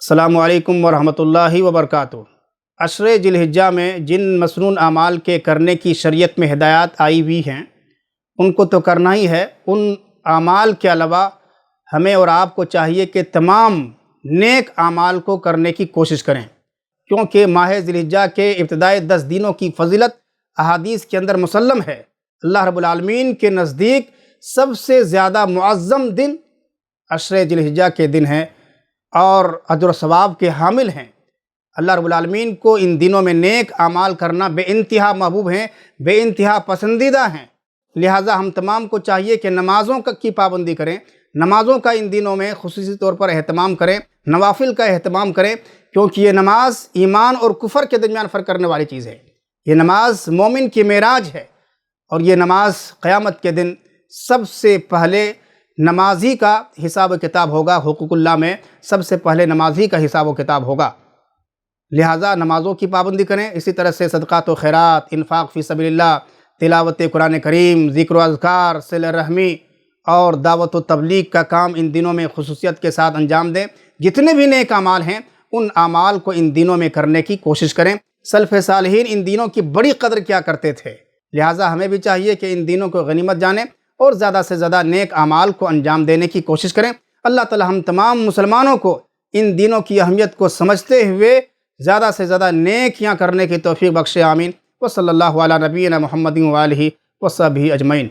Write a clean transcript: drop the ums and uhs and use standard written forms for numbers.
السلام علیکم ورحمۃ اللہ وبرکاتہ۔ عشر ذی الحجہ میں جن مسنون اعمال کے کرنے کی شریعت میں ہدایات آئی ہوئی ہیں ان کو تو کرنا ہی ہے۔ ان اعمال کے علاوہ ہمیں اور آپ کو چاہیے کہ تمام نیک اعمال کو کرنے کی کوشش کریں، کیونکہ ماہ ذی الحجہ کے ابتدائی 10 دنوں کی فضیلت احادیث کے اندر مسلم ہے۔ اللہ رب العالمین کے نزدیک سب سے زیادہ معظم دن عشر ذی الحجہ کے دن ہیں اور اجر و ثواب کے حامل ہیں۔ اللہ رب العالمین کو ان دنوں میں نیک اعمال کرنا بے انتہا محبوب ہیں، بے انتہا پسندیدہ ہیں۔ لہٰذا ہم تمام کو چاہیے کہ نمازوں کی پابندی کریں، نمازوں کا ان دنوں میں خصوصی طور پر اہتمام کریں، نوافل کا اہتمام کریں، کیونکہ یہ نماز ایمان اور کفر کے درمیان فرق کرنے والی چیز ہے۔ یہ نماز مومن کی معراج ہے، اور یہ نماز قیامت کے دن سب سے پہلے نمازی کا حساب و کتاب ہوگا۔ حقوق اللہ میں سب سے پہلے نمازی کا حساب و کتاب ہوگا، لہٰذا نمازوں کی پابندی کریں۔ اسی طرح سے صدقات و خیرات، انفاق فی سبیل اللہ، تلاوت قرآن کریم، ذکر و اذکار، صلہ رحمی اور دعوت و تبلیغ کا کام ان دنوں میں خصوصیت کے ساتھ انجام دیں۔ جتنے بھی نیک اعمال ہیں ان اعمال کو ان دنوں میں کرنے کی کوشش کریں۔ سلف صالحین ان دنوں کی بڑی قدر کیا کرتے تھے، لہٰذا ہمیں بھی چاہیے کہ ان دنوں کو غنیمت جانیں اور زیادہ سے زیادہ نیک اعمال کو انجام دینے کی کوشش کریں۔ اللہ تعالی ہم تمام مسلمانوں کو ان دنوں کی اہمیت کو سمجھتے ہوئے زیادہ سے زیادہ نیکیاں کرنے کی توفیق بخشے، آمین۔ وصلی اللہ علی نبینا محمد و آلہ وصحبہ اجمعین۔